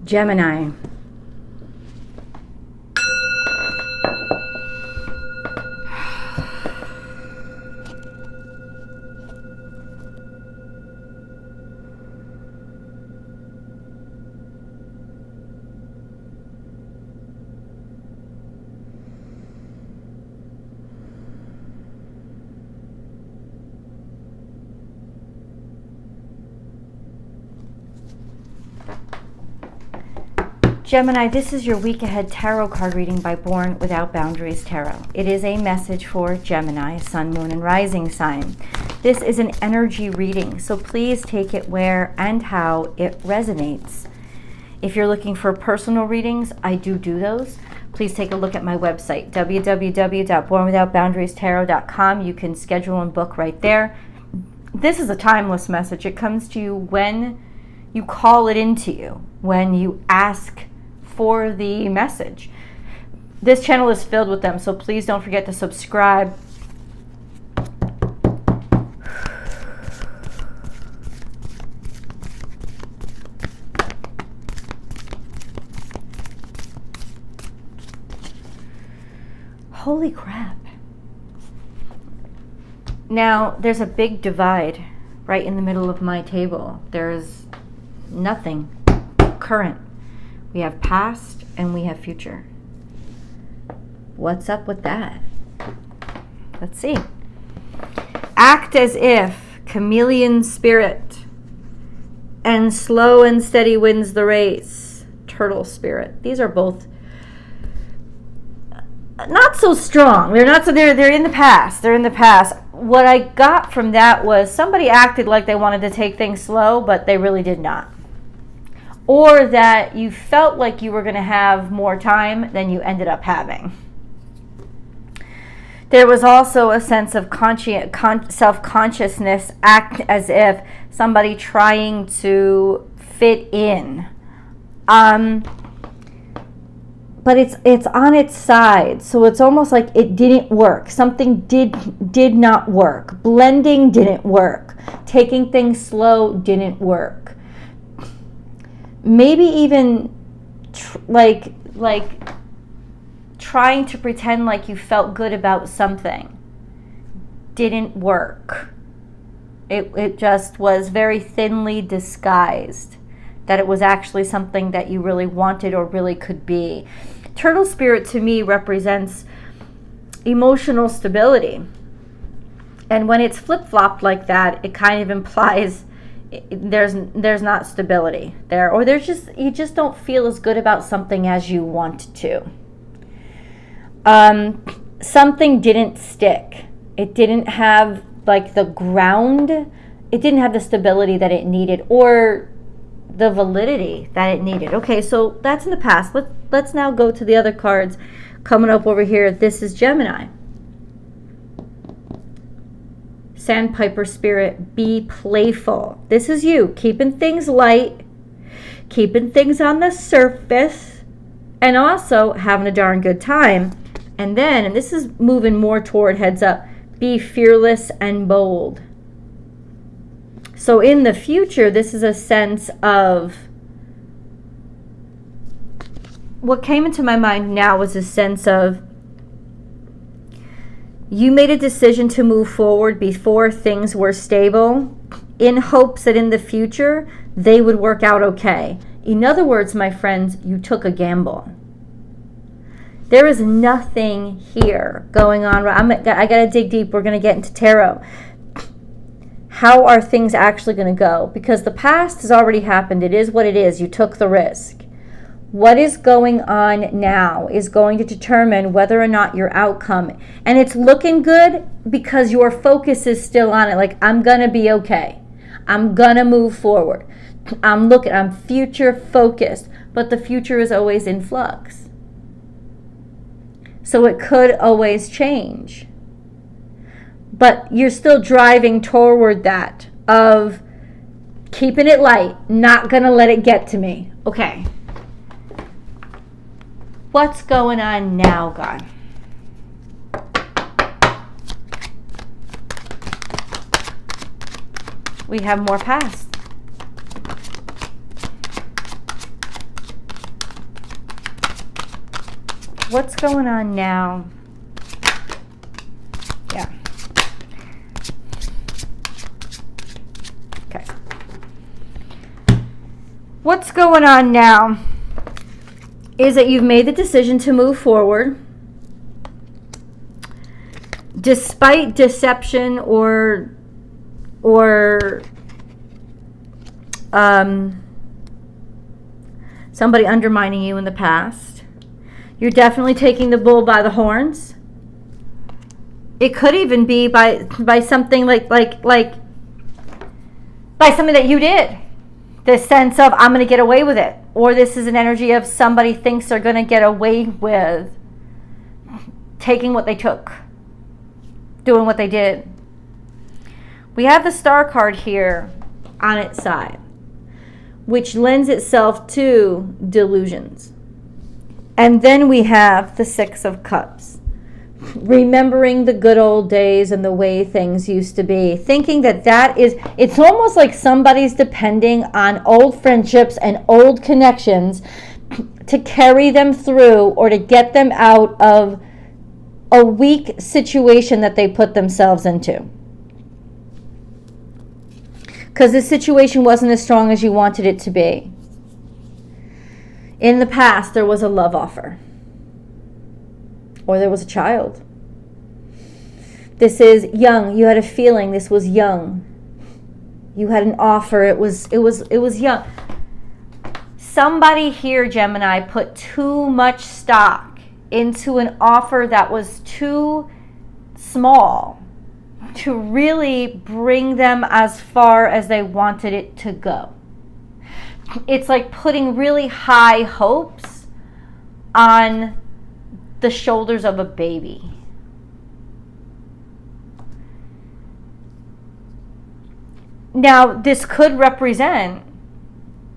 Gemini. Gemini, this is your week ahead tarot card reading by Born Without Boundaries Tarot. It is a message for Gemini, sun, moon, and rising sign. This is an energy reading, so please take it where and how it resonates. If you're looking for personal readings, I do those. Please take a look at my website, www.bornwithoutboundariestarot.com. You can schedule and book right there. This is a timeless message. It comes to you when you call it into you, when you ask for the message. This channel is filled with them, so please don't forget to subscribe. Holy crap. Now, there's a big divide right in the middle of my table. There's nothing current. We have past and we have future. What's up with that? Let's see. Act as if, chameleon spirit, and slow and steady wins the race, turtle spirit. These are both not so strong. They're not so. They're in the past. They're in the past. What I got from that was somebody acted like they wanted to take things slow, but they really did not. Or that you felt like you were going to have more time than you ended up having. There was also a sense of self-consciousness, act as if somebody trying to fit in. But it's on its side, so it's almost like it didn't work. Something did not work. Blending didn't work. Taking things slow didn't work. Maybe even like trying to pretend like you felt good about something didn't work. It just was very thinly disguised that it was actually something that you really wanted or really could be. Turtle spirit to me represents emotional stability. And when it's flip-flopped like that, it kind of implies there's not stability there, or you just don't feel as good about something as you want to. Something didn't stick. It didn't have like the ground. It didn't have the stability that it needed, or the validity that it needed. Okay, so that's in the past. Let's now go to the other cards coming up over here. This is Gemini. Sandpiper spirit, be playful. This is you, keeping things light, keeping things on the surface, and also having a darn good time. And then, and this is moving more toward heads up, be fearless and bold. So in the future, this is a sense of, what came into my mind now was a sense of, you made a decision to move forward before things were stable in hopes that in the future they would work out okay. In other words, my friends, you took a gamble. There is nothing here going on. I got to dig deep. We're going to get into tarot. How are things actually going to go? Because the past has already happened. It is what it is. You took the risk. What is going on now is going to determine whether or not your outcome, and it's looking good because your focus is still on it. Like, I'm going to be okay. I'm going to move forward. I'm future focused, but the future is always in flux. So it could always change. But you're still driving toward that of keeping it light, not going to let it get to me. Okay. What's going on now, God? We have more past. What's going on now? Yeah. Okay. What's going on now is that you've made the decision to move forward despite deception or somebody undermining you in the past. You're definitely taking the bull by the horns. It could even be by something like by something that you did. This sense of, I'm going to get away with it. Or this is an energy of somebody thinks they're going to get away with taking what they took, doing what they did. We have the Star card here on its side, which lends itself to delusions. And then we have the Six of Cups, remembering the good old days and the way things used to be, thinking that is, it's almost like somebody's depending on old friendships and old connections to carry them through or to get them out of a weak situation that they put themselves into. Because the situation wasn't as strong as you wanted it to be. In the past, there was a love offer. Or there was a child. This is young. You had a feeling this was young. You had an offer. It was young. Somebody here, Gemini, put too much stock into an offer that was too small to really bring them as far as they wanted it to go. It's like putting really high hopes on the shoulders of a baby. Now, this could represent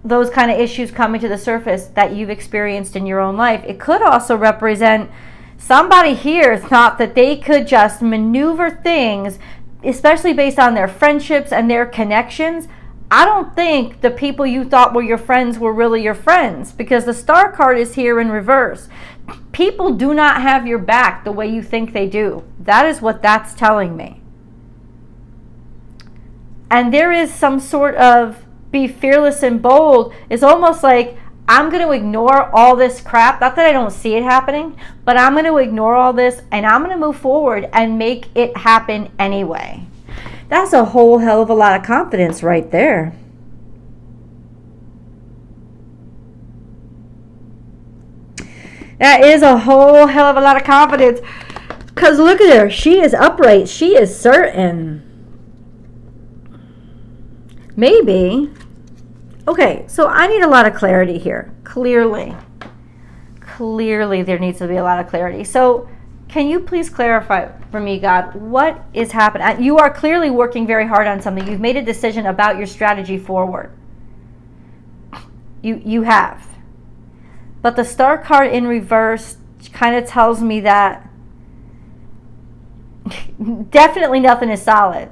those kind of issues coming to the surface that you've experienced in your own life. It could also represent somebody here thought that they could just maneuver things, especially based on their friendships and their connections. I don't think the people you thought were your friends were really your friends, because the Star card is here in reverse. People do not have your back the way you think they do. That is what that's telling me. And there is some sort of be fearless and bold. It's almost like, I'm going to ignore all this crap. Not that I don't see it happening, but I'm going to ignore all this and I'm going to move forward and make it happen anyway. That's a whole hell of a lot of confidence right there. That is a whole hell of a lot of confidence. Because look at her. She is upright. She is certain. Maybe. Okay, so I need a lot of clarity here. Clearly there needs to be a lot of clarity. So can you please clarify for me, God, what is happening? You are clearly working very hard on something. You've made a decision about your strategy forward. You have. But the Star card in reverse kind of tells me that definitely nothing is solid.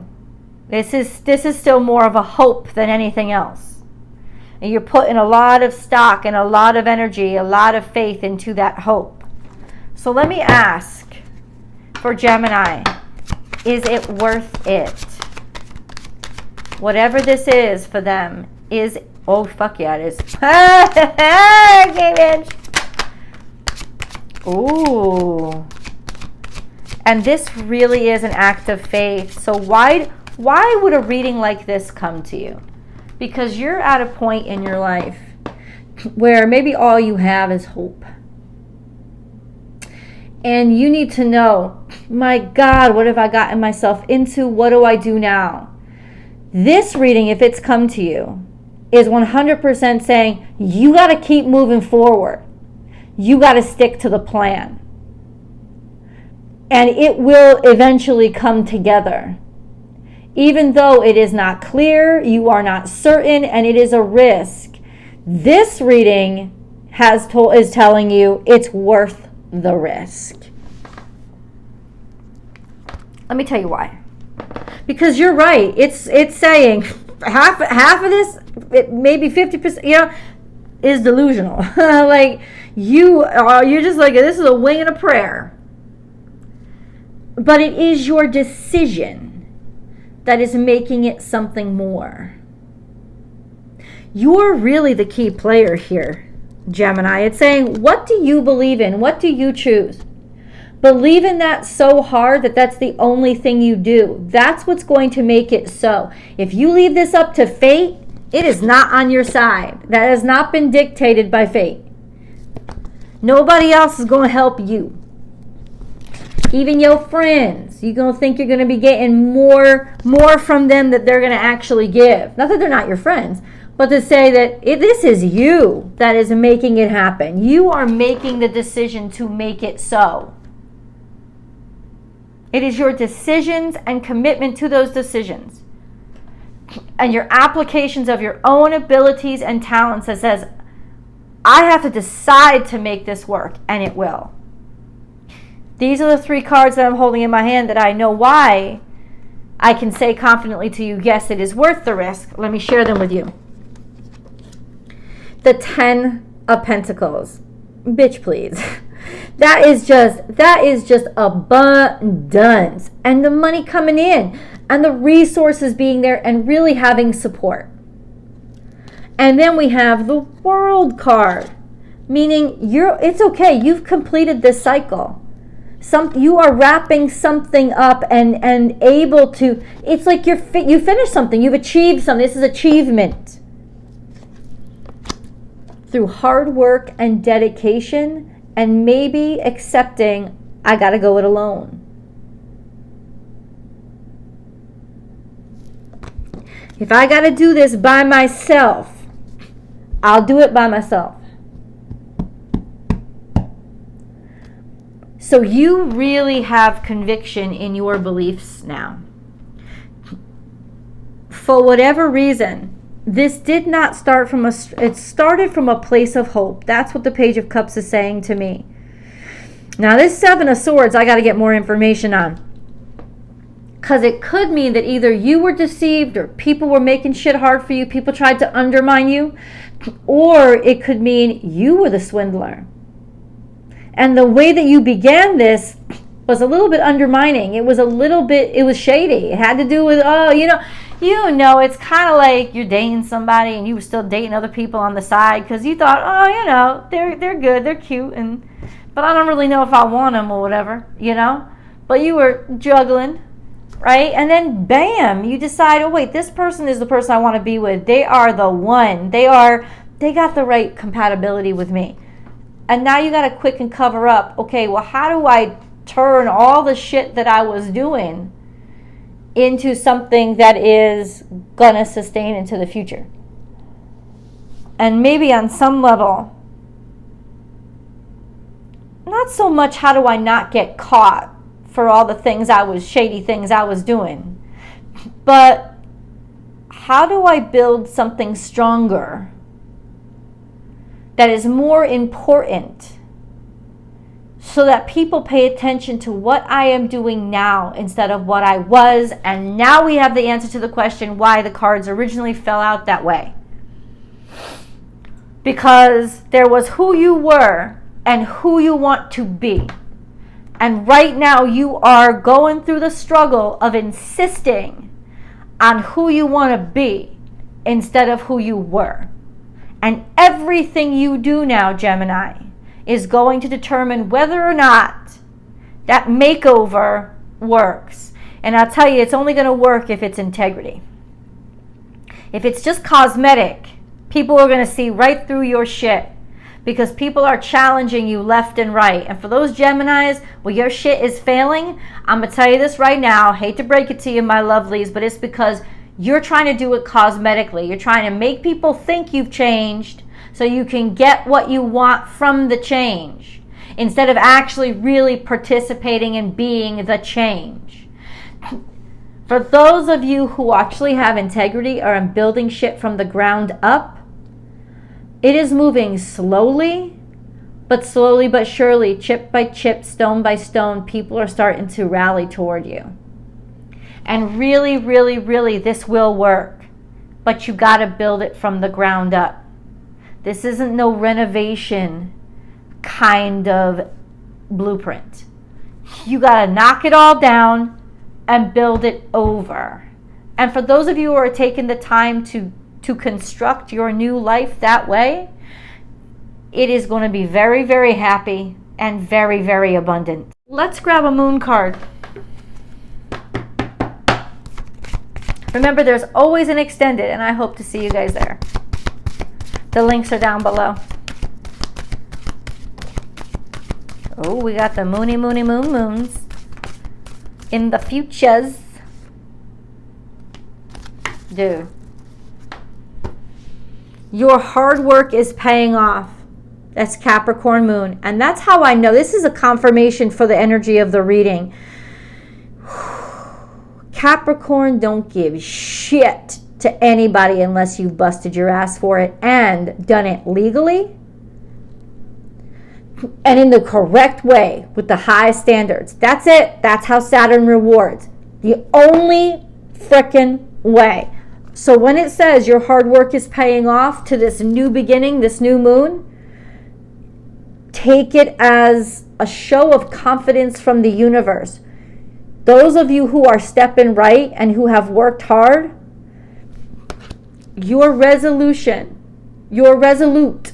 This is still more of a hope than anything else. And you're putting a lot of stock and a lot of energy, a lot of faith into that hope. So let me ask for Gemini, is it worth it? Whatever this is for them, is, oh fuck yeah it is. Okay, bitch. Ooh. And this really is an act of faith. So why would a reading like this come to you? Because you're at a point in your life where maybe all you have is hope. And you need to know, my God, what have I gotten myself into? What do I do now? This reading, if it's come to you, is 100% saying, you got to keep moving forward. You got to stick to the plan. And it will eventually come together. Even though it is not clear, you are not certain, and it is a risk. This reading is telling you it's worth the risk. Let me tell you why. Because you're right. It's saying half of this, maybe 50%, is delusional. Like, you're just like, this is a wing and a prayer. But it is your decision that is making it something more. You're really the key player here, Gemini. It's saying, what do you believe in? What do you choose? Believe in that so hard that that's the only thing you do. That's what's going to make it so. If you leave this up to fate, it is not on your side. That has not been dictated by fate. Nobody else is going to help you. Even your friends, you're going to think you're going to be getting more from them that they're going to actually give. Not that they're not your friends, but to say that this is you that is making it happen. You are making the decision to make it so. It is your decisions and commitment to those decisions and your applications of your own abilities and talents that says, I have to decide to make this work, and it will. These are the 3 cards that I'm holding in my hand that I know why I can say confidently to you, yes, it is worth the risk. Let me share them with you. The 10 of Pentacles. Bitch, please. That is just abundance. And the money coming in. And the resources being there and really having support. And then we have the World card. Meaning, it's okay. You've completed this cycle. You are wrapping something up and able to, it's like you finished something. You've achieved something. This is achievement. Through hard work and dedication, and maybe accepting, I gotta go it alone. If I gotta do this by myself, I'll do it by myself. So you really have conviction in your beliefs now. For whatever reason, this did not start from it started from a place of hope. That's what the Page of Cups is saying to me. Now this 7 of Swords, I got to get more information on. Because it could mean that either you were deceived or people were making shit hard for you, people tried to undermine you, or it could mean you were the swindler. And the way that you began this was a little bit undermining. It was shady. It had to do with, it's kind of like you're dating somebody and you were still dating other people on the side because you thought, they're good, they're cute, but I don't really know if I want them or whatever, But you were juggling, right? And then, bam, you decide, oh, wait, this person is the person I want to be with. They are the one. They got the right compatibility with me. And now you got to quick and cover up. Okay, well, how do I turn all the shit that I was doing into something that is going to sustain into the future? And maybe on some level, not so much how do I not get caught for all the shady things I was doing, but how do I build something stronger that is more important so that people pay attention to what I am doing now instead of what I was. And now we have the answer to the question why the cards originally fell out that way. Because there was who you were and who you want to be. And right now you are going through the struggle of insisting on who you want to be instead of who you were. And everything you do now, Gemini, is going to determine whether or not that makeover works. And I'll tell you, it's only going to work if it's integrity. If it's just cosmetic, people are going to see right through your shit because people are challenging you left and right. And for those Geminis where your shit is failing, I'm going to tell you this right now. Hate to break it to you, my lovelies, but it's because you're trying to do it cosmetically. You're trying to make people think you've changed so you can get what you want from the change instead of actually really participating and being the change. For those of you who actually have integrity or are building shit from the ground up, it is moving slowly but surely, chip by chip, stone by stone, people are starting to rally toward you. And really, really, really, this will work. But you got to build it from the ground up. This isn't no renovation kind of blueprint. You got to knock it all down and build it over. And for those of you who are taking the time to construct your new life that way, it is going to be very, very happy and very, very abundant. Let's grab a moon card. Remember, there's always an extended, and I hope to see you guys there. The links are down below. Oh, we got the moons in the futures. Dude, your hard work is paying off. That's Capricorn moon. And that's how I know. This is a confirmation for the energy of the reading. Capricorn don't give shit to anybody unless you've busted your ass for it and done it legally and in the correct way with the high standards. That's it. That's how Saturn rewards. The only frickin' way. So when it says your hard work is paying off to this new beginning, this new moon, take it as a show of confidence from the universe. Those of you who are stepping right and who have worked hard, your resolution, your resolute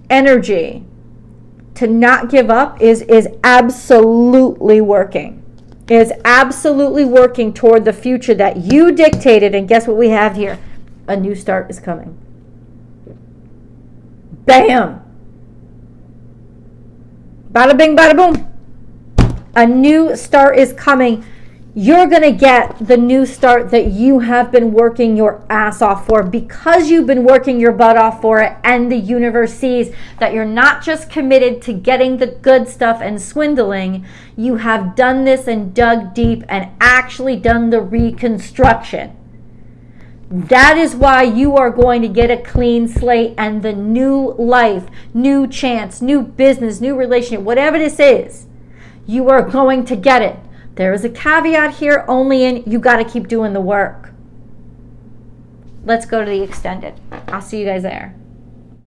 energy to not give up is absolutely working. Is absolutely working toward the future that you dictated. And guess what we have here? A new start is coming. Bam! Bada bing, bada boom. A new start is coming. You're going to get the new start that you have been working your ass off for because you've been working your butt off for it, and the universe sees that you're not just committed to getting the good stuff and swindling. You have done this and dug deep and actually done the reconstruction. That is why you are going to get a clean slate and the new life, new chance, new business, new relationship, whatever this is, you are going to get it. There is a caveat here, only in you got to keep doing the work. Let's go to the extended. I'll see you guys there.